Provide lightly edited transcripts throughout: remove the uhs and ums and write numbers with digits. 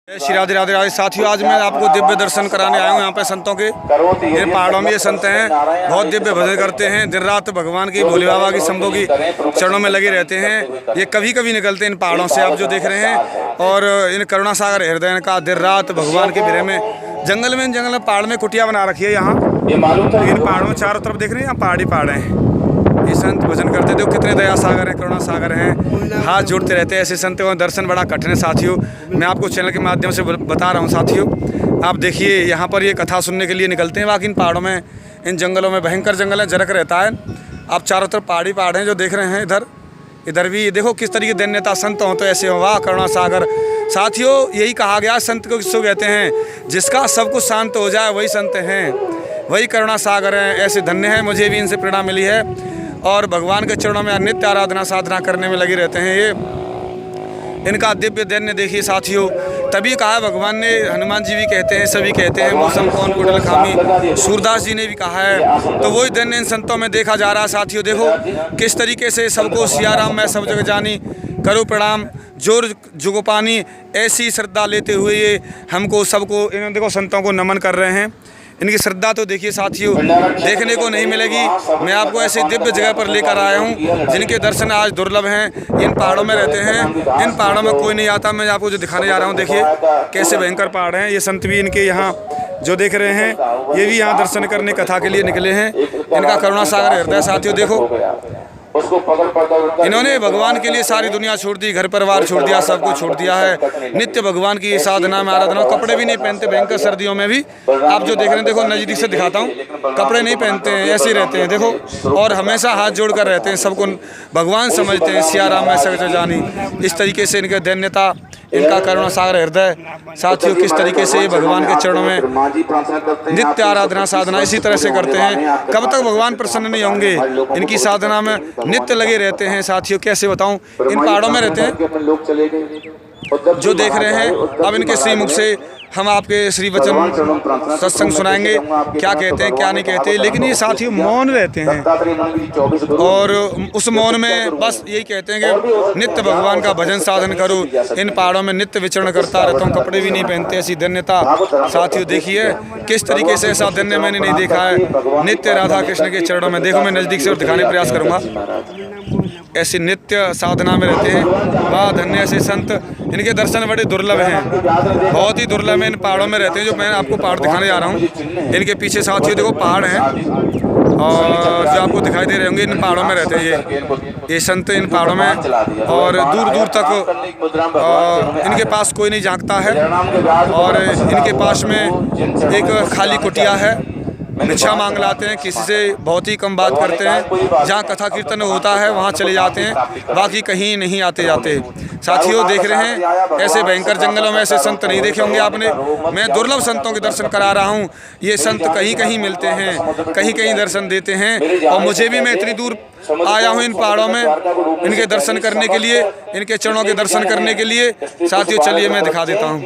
श्री राधे राधे राधे साथियों, आज मैं आपको दिव्य दर्शन कराने आया हूँ यहाँ पे संतों के। इन पहाड़ों में ये संत हैं, बहुत दिव्य भजन करते हैं, दिन रात भगवान की भोले बाबा की शंभो की चरणों में लगे रहते हैं। ये कभी कभी निकलते हैं इन पहाड़ों से, आप जो देख रहे हैं। और इन करुणा सागर हृदय का दिन रात भगवान के बिरह में जंगल में पहाड़ में कुटिया बना रखी है यहाँ। इन पहाड़ों में चारों तरफ देख रहे हैं, यहाँ पहाड़ी पहाड़ हैं। ये संत भजन करते थे, कितने दया सागर हैं, करुणा सागर हैं, हाथ जोड़ते रहते हैं। ऐसे संतों का दर्शन बड़ा कठिन है साथियों। मैं आपको चैनल के माध्यम से बता रहा हूँ साथियों। आप देखिए यहाँ पर ये कथा सुनने के लिए निकलते हैं। बाकी इन पहाड़ों में, इन जंगलों में भयंकर जंगल है, जरक रहता है। आप चारों तरफ पहाड़ी पहाड़ हैं जो देख रहे हैं। इधर भी देखो किस तरीके दैन्यता संत हो तो ऐसे हो। वाह करुणा सागर साथियों, यही कहा गया संत को किसको कहते हैं, जिसका सब कुछ शांत हो जाए वही संत हैं, वही करुणा सागर हैं। ऐसे धन्य हैं, मुझे भी इनसे प्रेरणा मिली है और भगवान के चरणों में नित्य आराधना साधना करने में लगे रहते हैं। ये इनका दिव्य दैन्य देखिए साथियों। तभी कहा भगवान ने, हनुमान जी भी कहते हैं, सभी कहते हैं, मौसम कौन कुटिल खामी, सूरदास जी ने भी कहा है। तो वही दैन्य इन संतों में देखा जा रहा है साथियों। देखो किस तरीके से सबको सिया राम मैं सब जगह जानी, करो प्रणाम जोर जुगो पानी, ऐसी श्रद्धा लेते हुए ये हमको सबको इन्होंने देखो संतों को नमन कर रहे हैं। इनकी श्रद्धा तो देखिए साथियों देखने को नहीं मिलेगी। मैं आपको ऐसे दिव्य जगह पर लेकर आया हूँ जिनके दर्शन आज दुर्लभ हैं। इन पहाड़ों में रहते हैं, इन पहाड़ों में कोई नहीं आता। मैं आपको जो दिखाने जा रहा हूँ, देखिए कैसे भयंकर पहाड़ हैं। ये संत भी इनके यहाँ जो देख रहे हैं, ये भी यहाँ दर्शन करने कथा के लिए निकले हैं। इनका करुणा सागर हृदय साथियों। देखो इन्होंने भगवान के लिए सारी दुनिया छोड़ दी, घर परिवार छोड़ दिया, सब कुछ छोड़ दिया है। नित्य भगवान की साधना में आराधना, कपड़े भी नहीं पहनते, भयंकर सर्दियों में भी आप जो देख रहे हैं। देखो नजदीक से दिखाता हूँ, कपड़े नहीं पहनते हैं, ऐसे ही रहते हैं देखो। और हमेशा हाथ जोड़ कर रहते हैं, सबको भगवान समझते हैं, सिया राम मैं सब जानी। इस तरीके से इनके दैन्यता, इनका करुणा सागर हृदय साथियों, किस तरीके से भगवान के चरणों में नित्य आराधना साधना इसी तरह से करते हैं। कब तक भगवान प्रसन्न नहीं होंगे, इनकी साधना में नित्य लगे रहते हैं साथियों। कैसे बताऊं, इन पहाड़ों में रहते हैं जो देख रहे हैं। अब इनके श्रीमुख से हम आपके श्री वचन सत्संग सुनाएंगे, क्या कहते हैं क्या नहीं कहते। लेकिन ये साथियों मौन रहते हैं और उस मौन में बस यही कहते हैं कि नित्य भगवान का भजन साधन करो। इन पहाड़ों में नित्य विचरण करता रहता हूँ, कपड़े भी नहीं पहनते। ऐसी धन्यता साथियों देखिए किस तरीके से, ऐसा धन्य मैंने नहीं देखा है। नित्य राधा कृष्ण के चरणों में देखो, मैं नज़दीक से दिखाने का प्रयास करूँगा। ऐसे नित्य साधना में रहते हैं। वाह धन्य ऐसे संत, इनके दर्शन बड़े दुर्लभ हैं, बहुत ही दुर्लभ हैं। इन पहाड़ों में रहते हैं जो मैं आपको पहाड़ दिखाने जा रहा हूँ। इनके पीछे साथियों देखो पहाड़ हैं और जो आपको दिखाई दे रहे होंगे, इन पहाड़ों में रहते हैं ये संत इन पहाड़ों में। और दूर दूर तक इनके पास कोई नहीं झांकता है। और इनके पास में एक खाली कुटिया है, भिक्षा मांग लाते हैं, किसी से बहुत ही कम बात करते हैं। जहाँ कथा कीर्तन होता है वहाँ चले जाते हैं, बाकी कहीं नहीं आते जाते। साथियों देख रहे हैं ऐसे भयंकर जंगलों में ऐसे संत नहीं देखे होंगे आपने। मैं दुर्लभ संतों के दर्शन करा रहा हूँ। ये संत कहीं कहीं मिलते हैं, कहीं कहीं दर्शन देते हैं। और मुझे भी, मैं इतनी दूर आया हूँ इन पहाड़ों में इनके दर्शन करने के लिए, इनके चरणों के दर्शन करने के लिए। साथियों चलिए मैं दिखा देता हूँ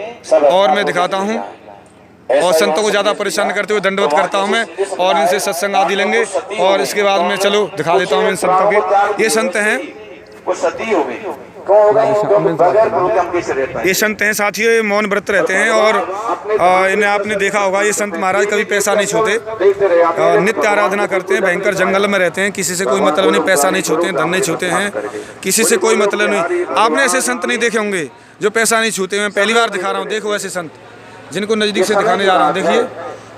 और मैं दिखाता हूँ। और संतों को ज़्यादा परेशान करते हुए दंडवत करता हूँ मैं, और इनसे सत्संग आदि लेंगे। और इसके बाद में चलो दिखा देता हूँ इन संतों के। ये संत हैं, ये संत हैं साथियों, ये मौन व्रत रहते हैं। और इन्हें आपने देखा होगा, ये संत महाराज कभी पैसा नहीं छूते, नित्य आराधना करते हैं। भयंकर जंगल में रहते हैं, किसी से कोई मतलब नहीं, पैसा नहीं छूते हैं, धन नहीं छूते हैं, किसी से कोई मतलब नहीं। आपने ऐसे संत नहीं देखे होंगे जो पैसा नहीं छूते। मैं पहली बार दिखा रहा हूँ। देखो ऐसे संत जिनको नज़दीक से दिखाने जा रहा हूँ। देखिए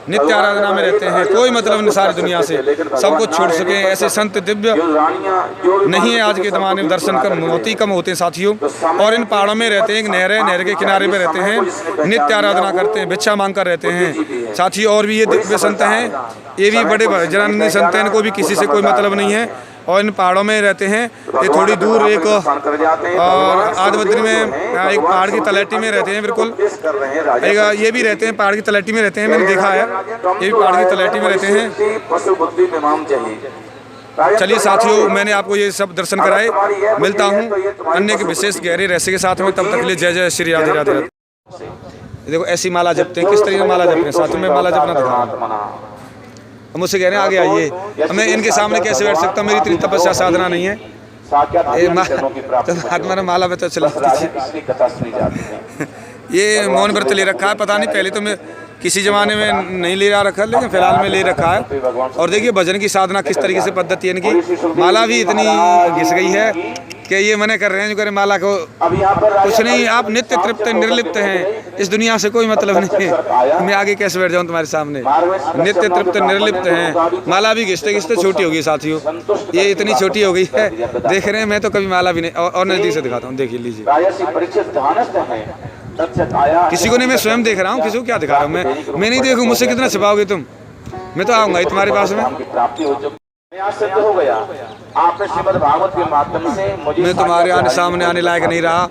नित्य आराधना में रहते हैं, कोई मतलब नहीं सारी दुनिया से, सब कुछ छोड़ सके। ऐसे संत दिव्य नहीं है आज के ज़माने में, दर्शन कर बहुत ही कम होते हैं साथियों। और इन पहाड़ों में रहते हैं, एक नहर के किनारे पे रहते हैं, नित्य आराधना करते हैं, भिक्षा मांग कर रहते हैं साथियों। और भी ये दिव्य संत हैं, ये भी बड़े जनानंदी संत हैं, इनको भी किसी से कोई मतलब नहीं है। और इन पहाड़ों में रहते हैं। ये थोड़ी दूर एक आदिबद्री में एक पहाड़ की तलहटी में रहते हैं, बिल्कुल एक ये भी रहते हैं, पहाड़ की तलहटी में रहते हैं, मैंने देखा है। ये भी पहाड़ की तलहटी में रहते हैं। चलिए साथियों मैंने आपको ये सब दर्शन कराए, मिलता हूँ अन्य के विशेष गहरे रहस्य के साथ में। तब तक के लिए जय जय श्री राधे राधे। देखो ऐसी माला जपते हैं, किस तरीके से माला जपते हैं साथियों। मैं माला जपना दिखाऊँ, मुझसे कह रहे हैं आगे आइए। मैं इनके सामने कैसे बैठ सकता हूँ, मेरी इतनी तपस्या साधना नहीं है। हाथ में माला में तो चला ये मौन व्रत ले रखा है। पता नहीं पहले तो मैं किसी ज़माने में नहीं ले रखा, लेकिन फिलहाल में ले रखा है। और देखिए भजन की साधना किस तरीके से पद्धति है इनकी। माला भी इतनी घिस गई है कि ये मने कर रहे हैं जो करें माला को कुछ नहीं, आप नित्य तृप्त निर्लिप्त हैं, इस दुनिया से कोई मतलब नहीं है। मैं आगे कैसे बैठ जाऊँ तुम्हारे सामने। नित्य तृप्त निर्लिप्त हैं। माला भी घिसते घिसते छोटी हो गई साथियों, ये इतनी छोटी हो गई है। देख रहे हैं, मैं तो कभी माला भी नहीं। और नज़दीक से दिखाता हूँ, देख लीजिए। किसी को नहीं, मैं स्वयं देख रहा हूँ, किसी को क्या दिखा रहा हूँ मैं नहीं देखूँ। मुझसे कितना छिपाओगे तुम, मैं तो आऊँगा ही तुम्हारे पास में। सिद्ध हो गया आपने श्रीमद् भागवत के माध्यम से। मैं तुम्हारे सामने आने लायक नहीं रहा।